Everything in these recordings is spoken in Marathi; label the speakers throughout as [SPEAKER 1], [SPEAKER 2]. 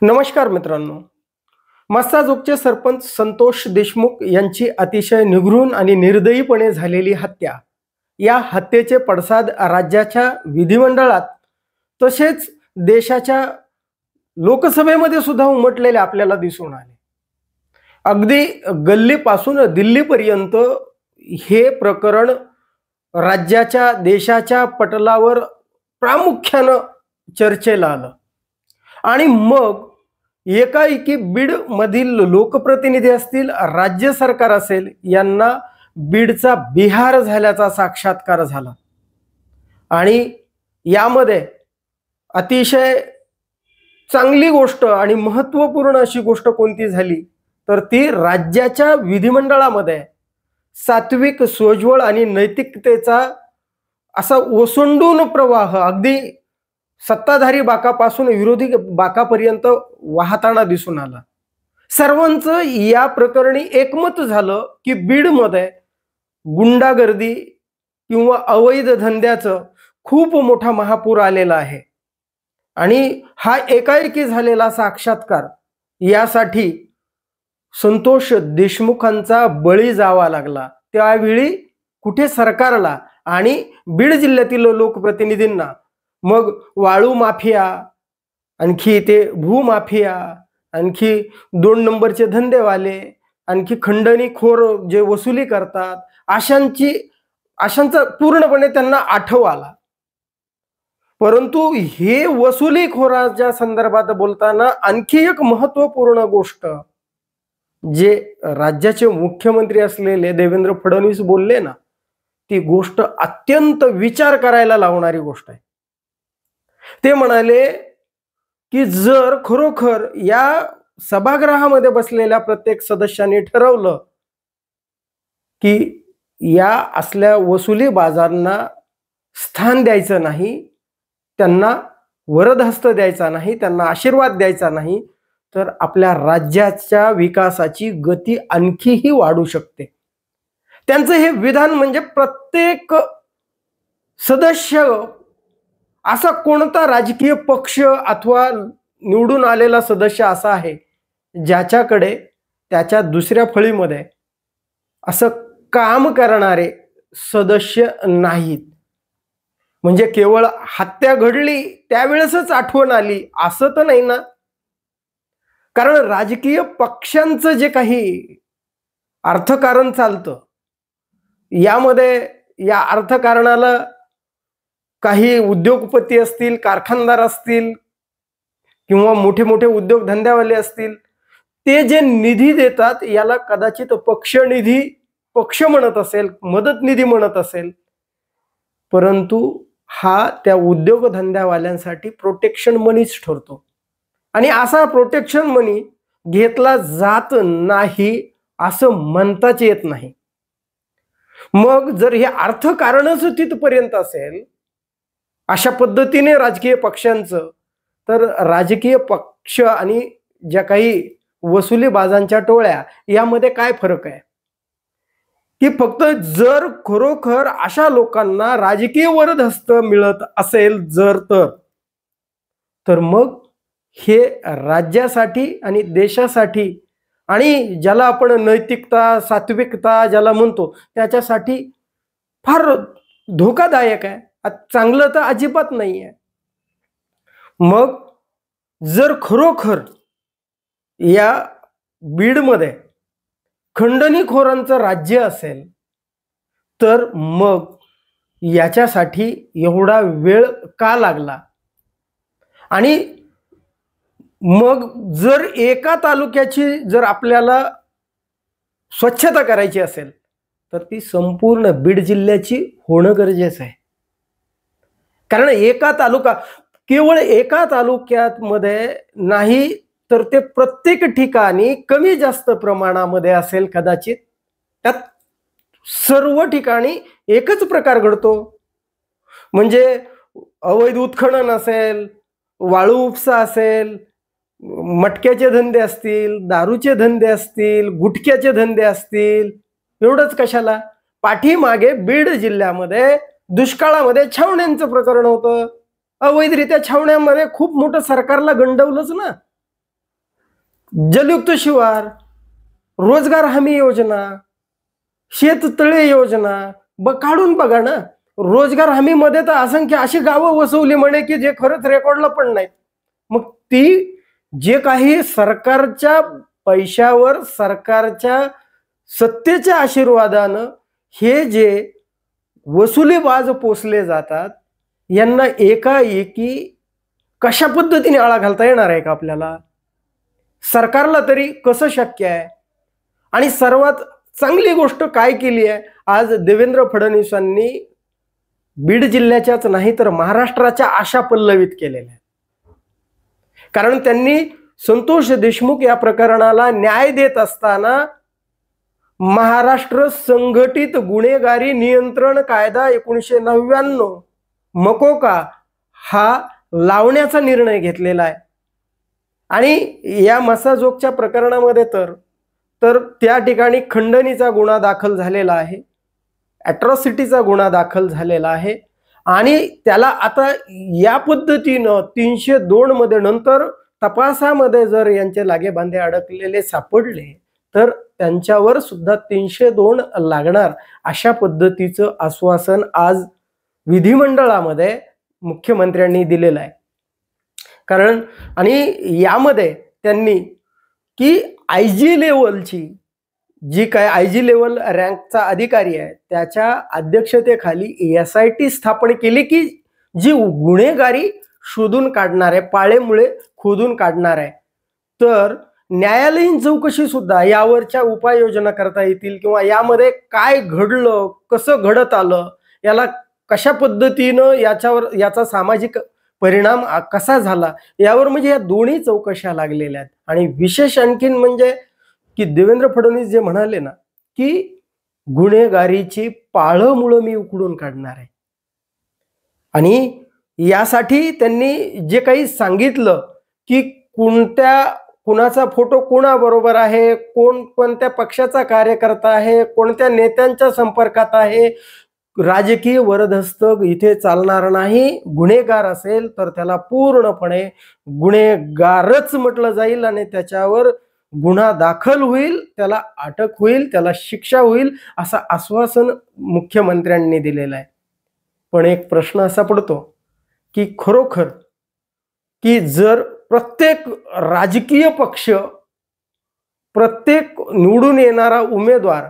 [SPEAKER 1] नमस्कार मित्रांनो. मस्साजोगचे सरपंच संतोष देशमुख यांची अतिशय निगूढ आणि निर्दयीपणे झालेली हत्या, या हत्येचे पडसाद राज्याच्या विधिमंडळात तसेच देशाच्या लोकसभेमध्ये सुद्धा उमटलेले आपल्याला दिसून आले. अगदी गल्लीपासून दिल्लीपर्यंत हे प्रकरण राज्याच्या देशाच्या पटलावर प्रामुख्यानं चर्चेला आलं. आणि मग एकाएकी बीड मधील लोकप्रतिनिधी असतील, राज्य सरकार असेल, यांना बीडचा बिहार झाल्याचा साक्षात्कार झाला. आणि यामध्ये अतिशय चांगली गोष्ट आणि महत्त्वपूर्ण अशी गोष्ट कोणती झाली तर ती राज्याच्या विधिमंडळामध्ये सात्विक, सोज्वळ आणि नैतिकतेचा असा ओसंडून प्रवाह अगदी सत्ताधारी बाकापासून विरोधी बाकापर्यंत वाहताना दिसून आला. सर्वांचं या प्रकरणी एकमत झालं की बीडमध्ये गुंडागर्दी किंवा अवैध धंद्याचं खूप मोठा महापूर आलेला आहे. आणि हा एकाएकी झालेला साक्षात्कार यासाठी संतोष देशमुखांचा बळी जावा लागला. त्यावेळी कुठे सरकारला आणि बीड जिल्ह्यातील लोकप्रतिनिधींना मग वाळू माफिया, आणखी ते भूमाफिया, आणखी 2 नंबरचे धंदेवाले, आणखी खंडणीखोर जे वसुली करतात, अशांचा पूर्णपणे त्यांना आठव आला. परंतु हे वसुलीखोराच्या संदर्भात बोलताना आणखी एक महत्त्वपूर्ण गोष्ट जे राज्याचे मुख्यमंत्री असलेले देवेंद्र फडणवीस बोलले ना, ती गोष्ट अत्यंत विचार करायला लावणारी गोष्ट आहे. ते म्हणाले की जर खरोखर या सभागृहामध्ये बसलेल्या प्रत्येक सदस्यांनी ठरवलं की या असल्या वसुली बाजारांना स्थान द्यायचं नाही, त्यांना वरदहस्त द्यायचा नाही, त्यांना आशीर्वाद द्यायचा नाही, तर आपल्या राज्याच्या विकासाची गती आणखीही वाढू शकते. त्यांचं हे विधान म्हणजे प्रत्येक सदस्य, असा कोणता राजकीय पक्ष अथवा निवडून आलेला सदस्य असा आहे ज्याच्याकडे त्याच्या दुसऱ्या फळीमध्ये असं काम करणारे सदस्य नाहीत. म्हणजे केवळ हत्या घडली त्यावेळेसच आठवण आली असं तर नाही ना. कारण राजकीय पक्षांचं जे काही अर्थकारण चालतं, यामध्ये या अर्थकारणाला काही उद्योगपती असतील, कारखानदार असतील किंवा मोठे मोठे उद्योगधंद्यावाले असतील, ते जे निधी देतात याला कदाचित पक्षनिधी पक्ष म्हणत असेल, मदत निधी म्हणत असेल, परंतु हा त्या उद्योगधंद्यावाल्यांसाठी प्रोटेक्शन मनीच ठरतो. आणि असा प्रोटेक्शन मनी घेतला जात नाही असं म्हणताच येत नाही. मग जर हे अर्थकारणच तिथपर्यंत असेल अशा पद्धतीने राजकीय पक्षांचं, तर राजकीय पक्ष आणि ज्या काही वसुलीबाजांच्या टोळ्या यामध्ये काय फरक आहे की फक्त जर खरोखर अशा लोकांना राजकीय वरदहस्त मिळत असेल तर मग हे राज्यासाठी आणि देशासाठी आणि ज्याला आपण नैतिकता, सात्विकता ज्याला म्हणतो त्याच्यासाठी फार धोकादायक आहे, चांगलं तर अजिबात नाही आहे. मग जर खरोखर या बीडमध्ये खंडणीखोरांचं राज्य असेल तर मग याच्यासाठी एवढा वेळ का लागला? आणि मग जर एका तालुक्याची जर आपल्याला स्वच्छता करायची असेल तर ती संपूर्ण बीड जिल्ह्याची होणं गरजेचं आहे. कारण केवळ एका तालुक्यात मध्ये नाही तर ते प्रत्येक ठिकाणी कमी जास्त प्रमाणामध्ये असेल कदाचित. त्यात सर्व ठिकाणी एकच प्रकार घडतो. म्हणजे अवैध उत्खनन असेल, वाळू उपसा असेल, मटक्याचे धंदे असतील, दारूचे धंदे असतील, गुटख्याचे धंदे असतील, एवढंच कशाला, पाठीमागे बीड जिल्ह्यामध्ये दुष्काळामध्ये छावण्यांचं प्रकरण होतं. अवैधरित्या छावण्यामध्ये खूप मोठं सरकारला गंडवलंच ना. जलयुक्त शिवार, रोजगार हमी योजना, शेततळे योजना काढून बघा ना. रोजगार हमी मध्ये तर असंख्य अशी गावं वसवली म्हणे की जे खरंच रेकॉर्डला पण नाही. मग ती जे काही सरकारच्या पैशावर, सरकारच्या सत्तेच्या आशीर्वादानं हे जे वसुलीबाज पोचले जातात, यांना एकाएकी कशा पद्धतीने आळा घालता येणार आहे का आपल्याला? सरकारला तरी कसं शक्य आहे? आणि सर्वात चांगली गोष्ट काय केली आहे, आज देवेंद्र फडणवीसांनी बीड जिल्ह्याच्याच नाही तर महाराष्ट्राच्या आशा पल्लवित केलेल्या आहेत. कारण त्यांनी संतोष देशमुख या प्रकरणाला न्याय देत असताना महाराष्ट्र संघटित गुन्हेगारी नियंत्रण कायदा 1999 मकोका हा लावण्याचा निर्णय घेतलेला आहे. आणि या मसाजोगच्या प्रकरणामध्ये तर त्या ठिकाणी खंडणीचा गुन्हा दाखल झालेला आहे, ॲट्रॉसिटीचा गुन्हा दाखल झालेला आहे. आणि त्याला आता या पद्धतीनं 302 मध्ये नंतर तपासामध्ये जर यांचे लागेबांधे अडकलेले सापडले तर त्यांच्यावर सुद्धा 302 लागणार अशा पद्धतीचं आश्वासन आज विधिमंडळामध्ये मुख्यमंत्र्यांनी दिलेलं आहे. कारण आणि यामध्ये त्यांनी की IG लेवलची जी काय IG लेवल रँकचा अधिकारी आहे त्याच्या अध्यक्षतेखाली SIT स्थापन केली की जी गुन्हेगारी शोधून काढणार आहे, पाळेमुळे खोदून काढणार आहे. तर न्यायालयीन चौकशी सुद्धा यावरच्या उपाययोजना करता येतील किंवा यामध्ये काय घडलं, कसं घडत आलं, याला कशा पद्धतीनं याचा सामाजिक परिणाम कसा झाला यावर म्हणजे या दोन्ही चौकशा लागलेल्या आहेत. आणि विशेष आणखीन म्हणजे की देवेंद्र फडणवीस जे म्हणाले ना की गुन्हेगारीची पाळंमुळं मी उकडून काढणार आहे, आणि यासाठी त्यांनी जे काही सांगितलं की कुणाचा फोटो कोणाबरोबर आहे, कोणत्या पक्षाचा कार्यकर्ता आहे, कोणत्या नेत्यांच्या संपर्कात आहे, राजकीय वरदहस्त इथे चालणार नाही. गुन्हेगार असेल तर त्याला पूर्णपणे गुन्हेगारच म्हटलं जाईल आणि त्याच्यावर गुन्हा दाखल होईल, त्याला अटक होईल, त्याला शिक्षा होईल असं आश्वासन मुख्यमंत्र्यांनी दिलेलं आहे. पण एक प्रश्न असा पडतो की खरोखर की जर प्रत्येक राजकीय पक्ष, प्रत्येक निवडून येणारा उमेदवार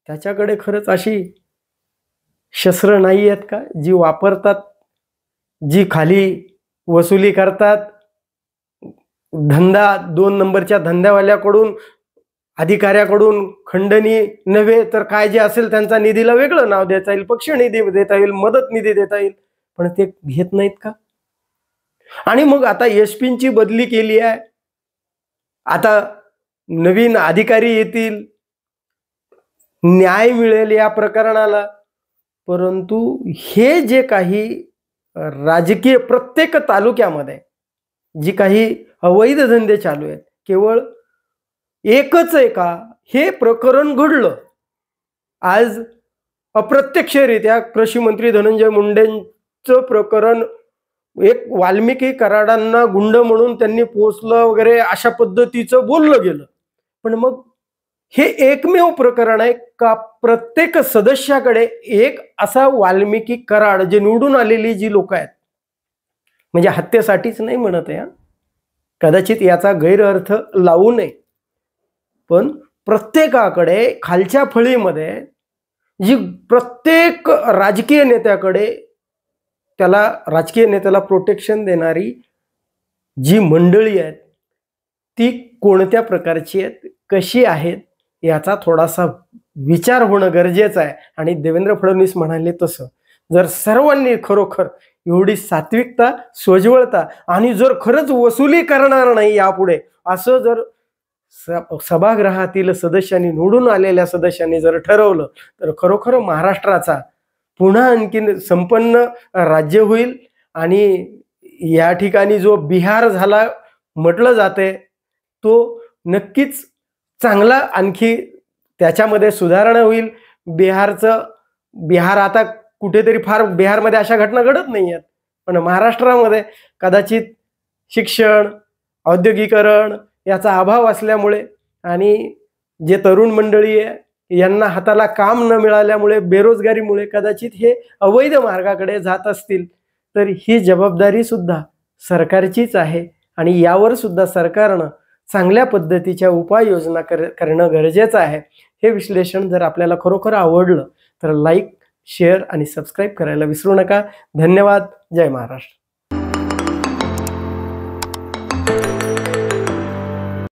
[SPEAKER 1] त्याच्याकडे खरंच अशी शस्त्र नाही आहेत का जी वापरतात, जी खाली वसुली करतात, धंदा 2 नंबरच्या धंद्यावाल्याकडून, अधिकाऱ्याकडून खंडणी नव्हे तर काय जे असेल त्यांचा निधीला वेगळं नाव देता येईल, पक्ष निधी देता येईल, मदत निधी देता येईल, पण ते घेत नाहीत का? आणि मग आता SP ची बदली केली आहे, आता नवीन अधिकारी येतील, न्याय मिळेल या प्रकरणाला. परंतु हे जे काही राजकीय प्रत्येक तालुक्यामध्ये जी काही अवैध धंदे चालू आहेत, केवळ एकच आहे का हे प्रकरण घडलं. आज अप्रत्यक्षरित्या कृषी मंत्री धनंजय मुंडेंचं प्रकरण, एक वाल्मिकी कराडांना गुंड म्हणून त्यांनी पोचलं वगैरे अशा पद्धतीचं बोललं गेलं. पण मग हे एकमेव प्रकरण आहे का प्रत्येक सदस्याकडे एक असा वाल्मिकी कराड जे निवडून आलेली जी लोक आहेत, म्हणजे हत्येसाठीच नाही म्हणत आहे, कदाचित याचा गैरअर्थ लावू नये, पण प्रत्येकाकडे खालच्या फळीमध्ये जी प्रत्येक राजकीय नेत्याकडे राजकीय नेत्याला प्रोटेक्शन देणारी जी मंडळी आहेत ती कोणत्या प्रकारची आहेत, कशी आहेत याचा थोडासा विचार होणं गरजेचं आहे. आणि देवेंद्र फडणवीस म्हणाले तसं जर सर्वांनी खरोखर एवढी सात्विकता, सोज्वळता आणि जर खरंच वसुली करणार नाही यापुढे असं जर सभागृहातील सदस्यांनी, निवडून आलेल्या सदस्यांनी जर ठरवलं तर खरोखर महाराष्ट्राचा पुन्हा आणखीन संपन्न राज्य होईल. आणि या ठिकाणी जो बिहार झाला म्हटलं जाते तो नक्कीच चांगला, आणखी त्याच्यामध्ये सुधारणा होईल. बिहार आता कुठेतरी फार बिहारमध्ये अशा घटना घडत नाही आहेत, पण महाराष्ट्रामध्ये कदाचित शिक्षण, औद्योगिकरण, याचा अभाव असल्यामुळे आणि जे तरुण मंडळी आहे यांना हाताला काम न मिळाल्यामुळे, बेरोजगारीमुळे कदाचित हे अवैध मार्गाकडे जात असतील, तर ही जबाबदारी सुद्धा सरकारचीच आहे आणि यावर सुद्धा सरकारनं चांगल्या पद्धतीच्या उपाययोजना करणं गरजेचं आहे. हे विश्लेषण जर आपल्याला खरोखर आवडलं तर लाईक, शेअर आणि सबस्क्राईब करायला विसरू नका. धन्यवाद. जय महाराष्ट्र.